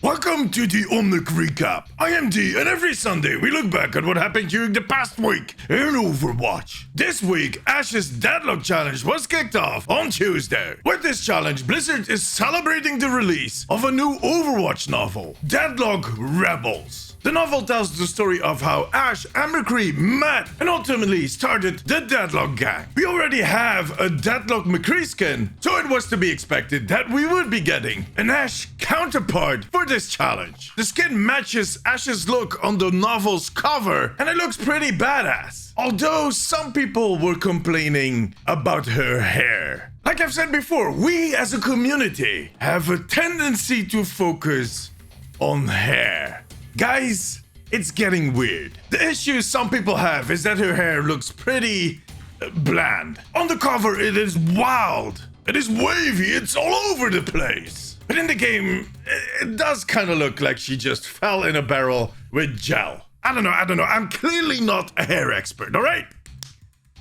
Welcome to the Omnic Recap. I am D, and every Sunday we look back at what happened during the past week in Overwatch. This week, Ashe's Deadlock Challenge was kicked off on Tuesday. With this challenge, Blizzard is celebrating the release of a new Overwatch novel, Deadlock Rebels. The novel tells the story of how Ashe and McCree met and ultimately started the Deadlock Gang. We already have a Deadlock McCree skin, so it was to be expected that we would be getting an Ashe counterpart for this challenge. The skin matches Ashe's look on the novel's cover, and it looks pretty badass. Although some people were complaining about her hair. Like I've said before, we as a community have a tendency to focus on hair. Guys, it's getting weird. The issue some people have is that her hair looks pretty bland. On the cover, it is wild. It is wavy. It's all over the place. But in the game, it does kind of look like she just fell in a barrel with gel. I don't know. I'm clearly not a hair expert, all right?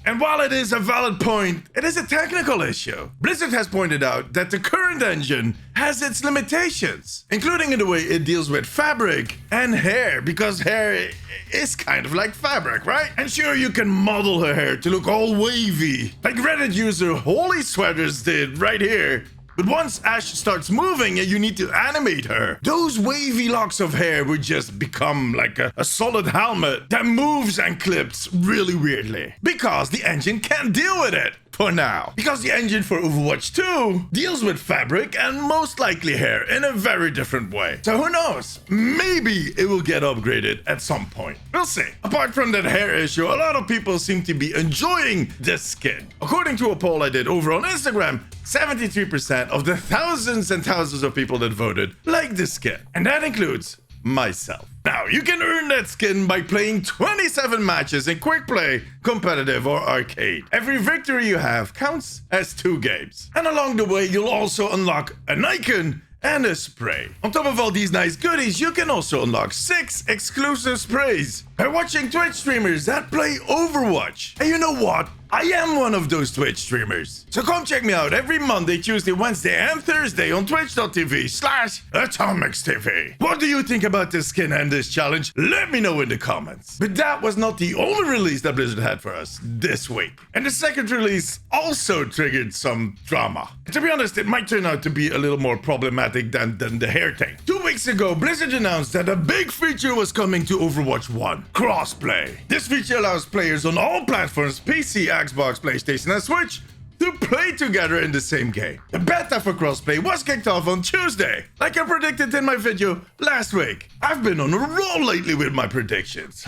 And while it is a valid point, it is a technical issue. Blizzard has pointed out that the current engine has its limitations, including in the way it deals with fabric and hair, because hair is kind of like fabric, right? And sure, you can model her hair to look all wavy, like Reddit user Holy Sweaters did right here. But once Ashe starts moving and you need to animate her, those wavy locks of hair would just become like a solid helmet that moves and clips really weirdly. Because the engine can't deal with it. For now. Because the engine for Overwatch 2 deals with fabric and most likely hair in a very different way. So who knows? Maybe it will get upgraded at some point. We'll see. Apart from that hair issue, a lot of people seem to be enjoying this skin. According to a poll I did over on Instagram, 73% of the thousands and thousands of people that voted like this skin. And that includes myself. Now, you can earn that skin by playing 27 matches in quick play, competitive, or arcade. Every victory you have counts as 2 games. And along the way, you'll also unlock an icon and a spray. On top of all these nice goodies, you can also unlock 6 exclusive sprays by watching Twitch streamers that play Overwatch. And you know what? I am one of those Twitch streamers. So come check me out every Monday, Tuesday, Wednesday, and Thursday on twitch.tv/AtomicTV. What do you think about this skin and this challenge? Let me know in the comments. But that was not the only release that Blizzard had for us this week. And the second release also triggered some drama. And to be honest, it might turn out to be a little more problematic than the hair thing. 2 weeks ago, Blizzard announced that a big feature was coming to Overwatch 1. Crossplay. This feature allows players on all platforms, PC, Xbox, PlayStation, and Switch, to play together in the same game. The beta for crossplay was kicked off on Tuesday, like I predicted in my video last week. I've been on a roll lately with my predictions.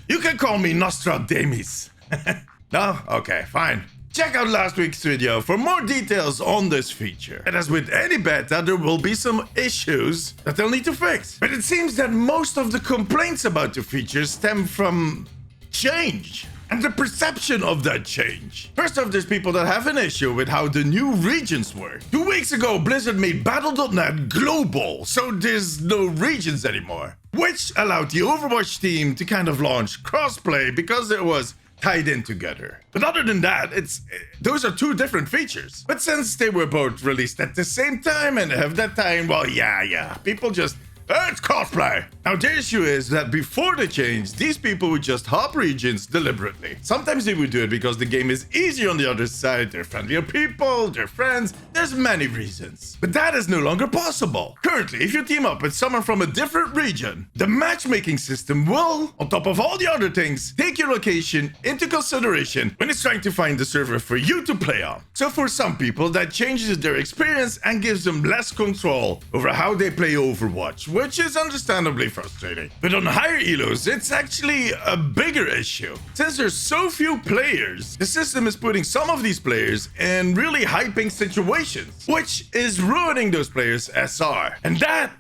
You can call me Nostradamus. No? Okay, fine. Check out last week's video for more details on this feature. And as with any beta, there will be some issues that they'll need to fix. But it seems that most of the complaints about the feature stem from change and the perception of that change. First off, there's people that have an issue with how the new regions work. 2 weeks ago, Blizzard made Battle.net global, so there's no regions anymore, which allowed the Overwatch team to kind of launch crossplay because it was tied in together. But other than that, those are 2 different features. But since they were both released at the same time and have that time, well, yeah, people just, it's crossplay. Now, the issue is that before the change, these people would just hop regions deliberately. Sometimes they would do it because the game is easier on the other side, they're friendlier people, they're friends, there's many reasons. But that is no longer possible. Currently, if you team up with someone from a different region, the matchmaking system will, on top of all the other things, take your location into consideration when it's trying to find the server for you to play on. So for some people, that changes their experience and gives them less control over how they play Overwatch, which is understandably frustrating. But on higher elos, it's actually a bigger issue. Since there's so few players, the system is putting some of these players in really hyping situations, which is ruining those players' SR. And that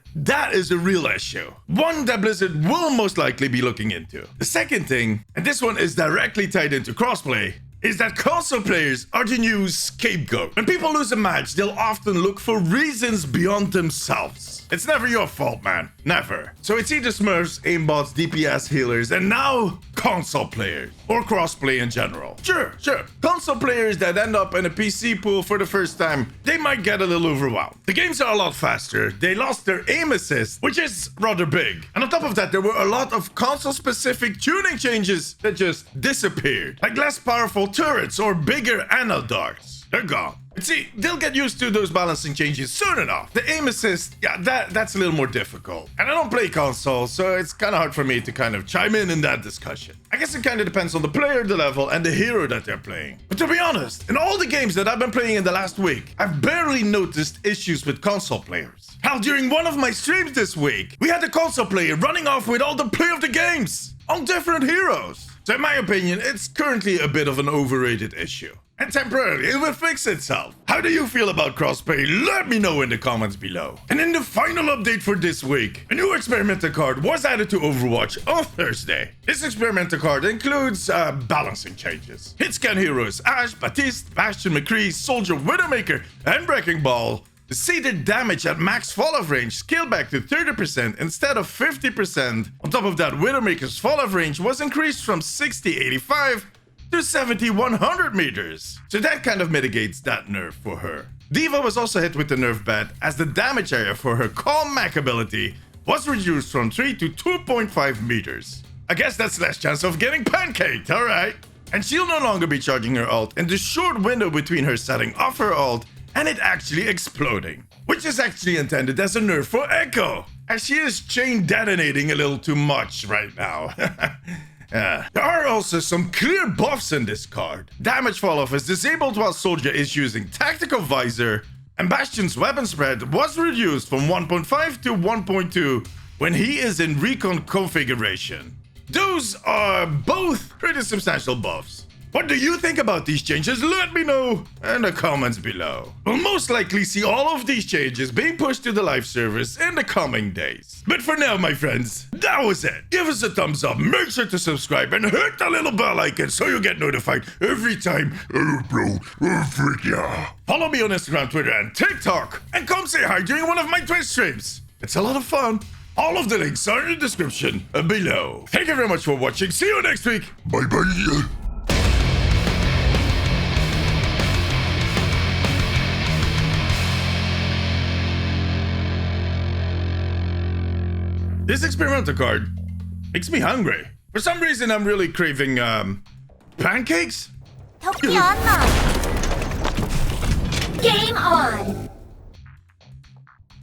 is a real issue. One that Blizzard will most likely be looking into. The second thing, and this one is directly tied into crossplay, is that console players are the new scapegoat. When people lose a match, they'll often look for reasons beyond themselves. It's never your fault, man. Never. So it's either Smurfs, aimbots, DPS healers, and now console players. Or crossplay in general. Sure. Console players that end up in a PC pool for the first time, they might get a little overwhelmed. The games are a lot faster. They lost their aim assist, which is rather big. And on top of that, there were a lot of console-specific tuning changes that just disappeared. Like less powerful turrets or bigger anal darts. They're gone. But see, they'll get used to those balancing changes soon enough. The aim assist, yeah, that's a little more difficult. And I don't play console, so it's kind of hard for me to kind of chime in that discussion. I guess it kind of depends on the player, the level, and the hero that they're playing. But to be honest, in all the games that I've been playing in the last week, I've barely noticed issues with console players. Hell, during one of my streams this week, we had a console player running off with all the play of the games on different heroes. So in my opinion, it's currently a bit of an overrated issue. And temporarily, it will fix itself. How do you feel about crossplay? Let me know in the comments below. And in the final update for this week, a new experimental card was added to Overwatch on Thursday. This experimental card includes balancing changes. Hit scan heroes Ashe, Baptiste, Bastion, McCree, Soldier, Widowmaker, and Wrecking Ball. The seeded damage at max fall-off range scaled back to 30% instead of 50%. On top of that, Widowmaker's fall-off range was increased from 60-85 to 70-100 meters. So that kind of mitigates that nerf for her. Diva was also hit with the nerf bat as the damage area for her Calm Mac ability was reduced from 3 to 2.5 meters. I guess that's less chance of getting pancaked, alright? And she'll no longer be charging her ult in the short window between her setting off her ult and it actually exploding, which is actually intended as a nerf for Echo, as she is chain detonating a little too much right now. There are also some clear buffs in this card. Damage fall-off is disabled while Soldier is using Tactical Visor, and Bastion's weapon spread was reduced from 1.5 to 1.2 when he is in recon configuration. Those are both pretty substantial buffs. What do you think about these changes? Let me know in the comments below. We'll most likely see all of these changes being pushed to the live service in the coming days. But for now, my friends, that was it. Give us a thumbs up, make sure to subscribe, and hit the little bell icon so you get notified every time. Freak yeah. Follow me on Instagram, Twitter, and TikTok. And come say hi during one of my Twitch streams. It's a lot of fun. All of the links are in the description below. Thank you very much for watching. See you next week. Bye-bye. This experimental card makes me hungry. For some reason, I'm really craving, pancakes? Game on!